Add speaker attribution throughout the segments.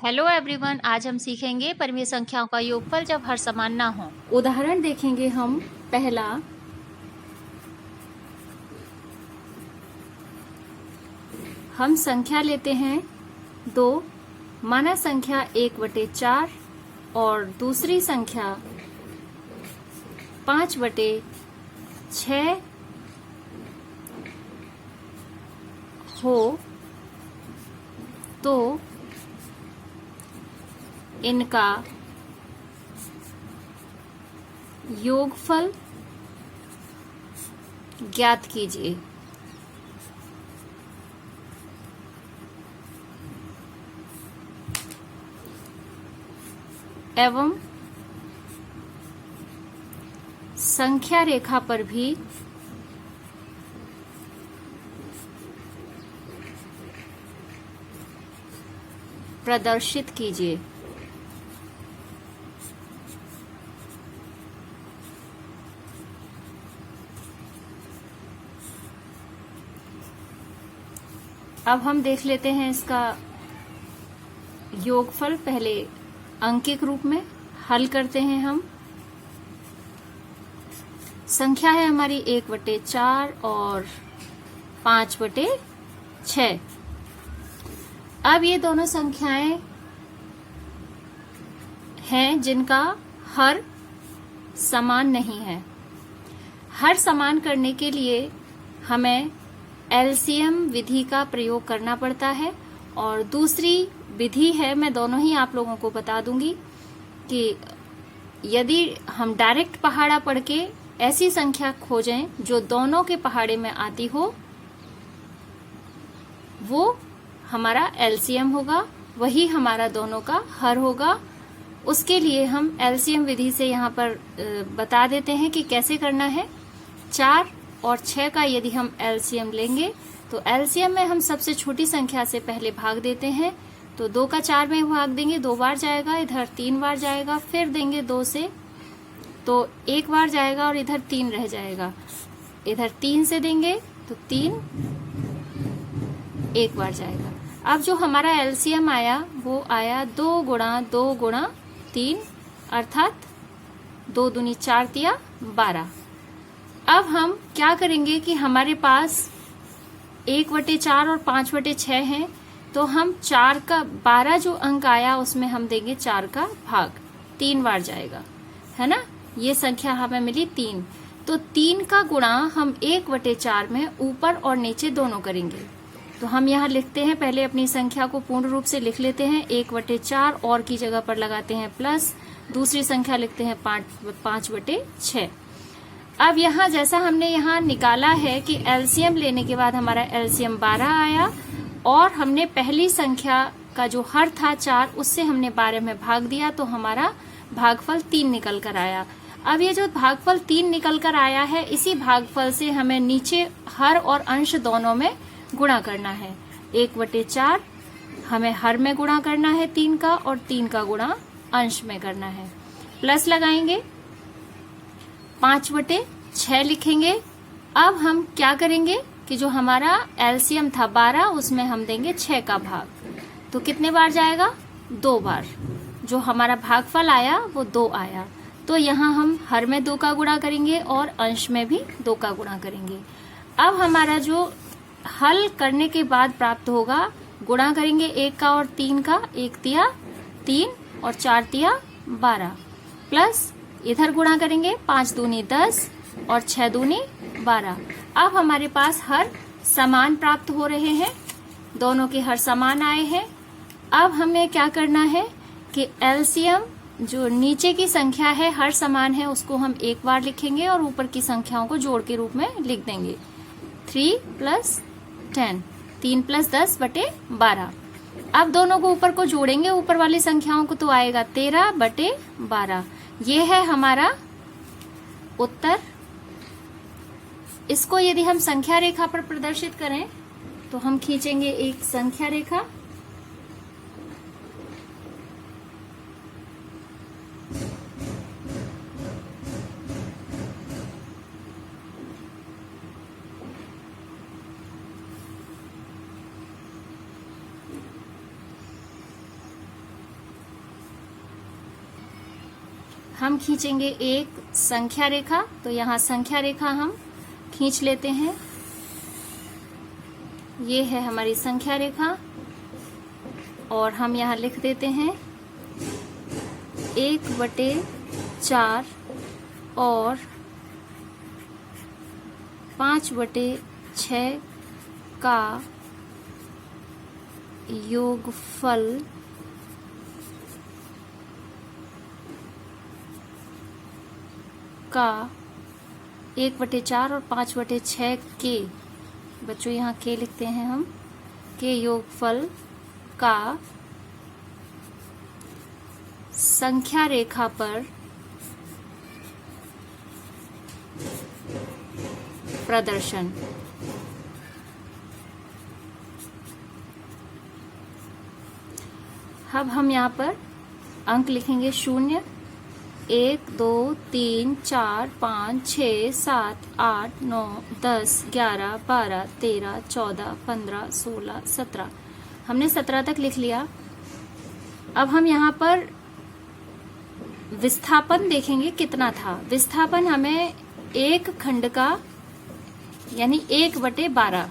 Speaker 1: Hello everyone, आज हम सीखेंगे परिमेय संख्याओं का योगफल जब हर समान ना हो।
Speaker 2: उदाहरण देखेंगे हम। पहला, हम संख्या लेते हैं 2, माना संख्या 1/4 और दूसरी संख्या 5/6 हो तो इनका योगफल ज्ञात कीजिए। एवं संख्या रेखा पर भी प्रदर्शित कीजिए। अब हम देख लेते हैं इसका योगफल। पहले अंकिक रूप में हल करते हैं हम। संख्या है हमारी 1/4 और 5/6। अब ये दोनों संख्याएं हैं जिनका हर समान नहीं है। हर समान करने के लिए हमें एलसीएम विधि का प्रयोग करना पड़ता है। और दूसरी विधि है, मैं दोनों ही आप लोगों को बता दूंगी, कि यदि हम डायरेक्ट पहाड़ा पढ़ के ऐसी संख्या खोजें जो दोनों के पहाड़े में आती हो, वो हमारा एलसीएम होगा, वही हमारा दोनों का हर होगा। उसके लिए हम एलसीएम विधि से यहाँ पर बता देते हैं कि कैसे करना है। 4 और 6 का यदि हम एलसीएम लेंगे तो एलसीएम में हम सबसे छोटी संख्या से पहले भाग देते हैं। तो 2 का 4 में भाग देंगे, 2 बार जाएगा, इधर 3 बार जाएगा, फिर देंगे 2 से तो 1 बार जाएगा और इधर 3 रह जाएगा। इधर 3 से देंगे तो 3 1 बार जाएगा। अब जो हमारा एलसीएम आया वो आया 2 गुणा 2 गुणा 3, अर्थात 2 दूनी 4 तिया 12। अब हम क्या करेंगे कि हमारे पास 1/4 और 5/6 हैं, तो हम 4 का 12 जो अंक आया उसमें हम देंगे 4 का भाग, 3 बार जाएगा, है ना। ये संख्या हमें मिली 3। तो 3 का गुणा हम 1/4 में ऊपर और नीचे दोनों करेंगे। तो हम यहाँ लिखते हैं, पहले अपनी संख्या को पूर्ण रूप से लिख लेते हैं। 1/4 और की जगह पर लगाते हैं प्लस, दूसरी संख्या लिखते हैं 5/6। अब यहाँ जैसा हमने यहाँ निकाला है कि एलसीएम लेने के बाद हमारा एलसीएम 12 आया, और हमने पहली संख्या का जो हर था 4, उससे हमने 12 में भाग दिया, तो हमारा भागफल 3 निकल कर आया। अब ये जो भागफल 3 निकल कर आया है, इसी भागफल से हमें नीचे हर और अंश दोनों में गुणा करना है। 1/4 हमें हर में गुणा करना है 3 का, और 3 का गुणा अंश में करना है। प्लस लगाएंगे, 5/6 लिखेंगे। अब हम क्या करेंगे कि जो हमारा एलसीएम था 12, उसमें हम देंगे 6 का भाग, तो कितने बार जाएगा? 2 बार। जो हमारा भागफल आया वो 2 आया। तो यहाँ हम हर में 2 का गुणा करेंगे और अंश में भी 2 का गुणा करेंगे। अब हमारा जो हल करने के बाद प्राप्त होगा, गुणा करेंगे 1 का और 3 का, 1 तिया 3 और 4 तिया 12, प्लस इधर गुणा करेंगे 5 दूनी 10 और 6 दूनी 12। अब हमारे पास हर समान प्राप्त हो रहे हैं, दोनों के हर समान आए हैं। अब हमें क्या करना है कि एलसीएम जो नीचे की संख्या है हर समान है, उसको हम 1 बार लिखेंगे और ऊपर की संख्याओं को जोड़ के रूप में लिख देंगे। 3 + 10, 3 + 10/12। अब दोनों को ऊपर को जोड़ेंगे, ऊपर वाली संख्याओं को, तो आएगा 13/12। ये है हमारा उत्तर। इसको यदि हम संख्या रेखा पर प्रदर्शित करें तो हम खींचेंगे एक संख्या रेखा। हम खींचेंगे एक संख्या रेखा। तो यहाँ संख्या रेखा हम खींच लेते हैं। ये है हमारी संख्या रेखा और हम यहाँ लिख देते हैं 1/4 और 5/6 का योगफल का 1/4 और 5/6 के, बच्चों यहाँ के लिखते हैं हम, के योगफल का संख्या रेखा पर प्रदर्शन। अब हम यहाँ पर अंक लिखेंगे 0, 1, 2, 3, 4, 5, 6, 7, 8, 9, 10, 11, 12, 13, 14, 15, 16, 17। हमने 17 तक लिख लिया। अब हम यहाँ पर विस्थापन देखेंगे कितना था। विस्थापन हमें एक खंड का यानी 1/12।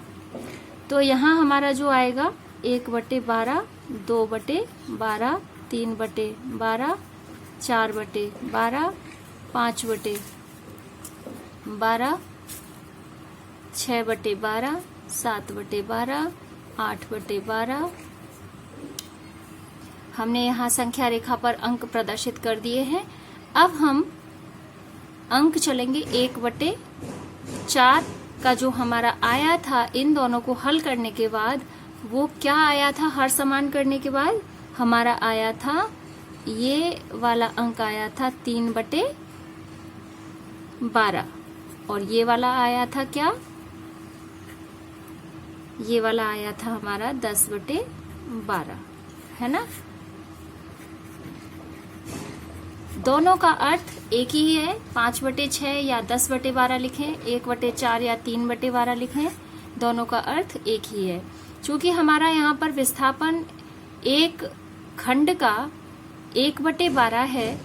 Speaker 2: तो यहाँ हमारा जो आएगा 1/12, 2/12, 3/12, 4/12, 5/12, 6/12, 7/12, 8/12। हमने यहाँ संख्या रेखा पर अंक प्रदर्शित कर दिए हैं। अब हम अंक चलेंगे 1/4 का जो हमारा आया था इन दोनों को हल करने के बाद, वो क्या आया था हर समान करने के बाद? हमारा आया था, ये वाला अंक आया था 3/12 और ये वाला आया था क्या? ये वाला आया था हमारा 10/12, है ना। दोनों का अर्थ एक ही है। 5/6 या 10/12 लिखें, 1/4 या 3/12 लिखें, दोनों का अर्थ एक ही है। चूंकि हमारा यहाँ पर विस्थापन एक खंड का 1/12 है,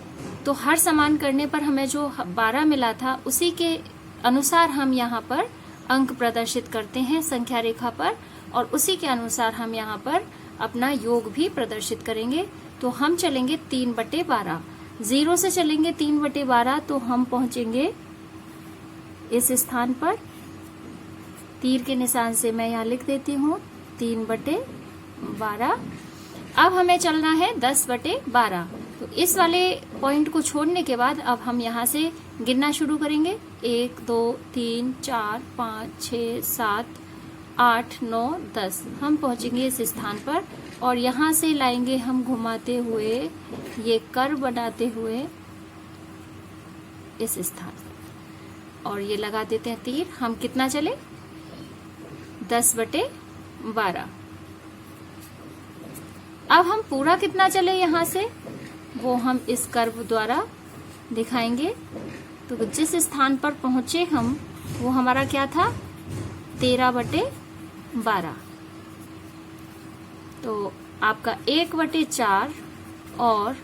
Speaker 2: तो हर समान करने पर हमें जो 12 मिला था उसी के अनुसार हम यहाँ पर अंक प्रदर्शित करते हैं संख्या रेखा पर, और उसी के अनुसार हम यहाँ पर अपना योग भी प्रदर्शित करेंगे। तो हम चलेंगे 3/12, 0 से चलेंगे 3/12, तो हम पहुंचेंगे इस स्थान पर। तीर के निशान से मैं यहाँ लिख देती हूँ 3/12। अब हमें चलना है 10/12। तो इस वाले पॉइंट को छोड़ने के बाद अब हम यहाँ से गिनना शुरू करेंगे। 1, 2, 3, 4, 5, 6, 7, 8, 9, 10। हम पहुंचेंगे इस स्थान पर और यहाँ से लाएंगे हम घुमाते हुए, ये कर्व बनाते हुए इस स्थान पर, और ये लगा देते हैं तीर। हम कितना चले? 10/12। अब हम पूरा कितना चले यहाँ से, वो हम इस कर्व द्वारा दिखाएंगे। तो जिस स्थान पर पहुंचे हम, वो हमारा क्या था? 13/12। तो आपका 1/4 और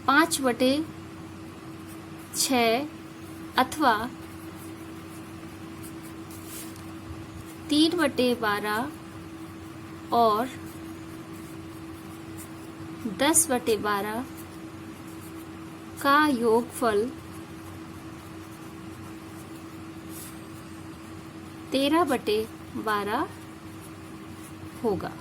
Speaker 2: 5/6 अथवा 3/12 और 10/12 का योगफल 13/12 होगा।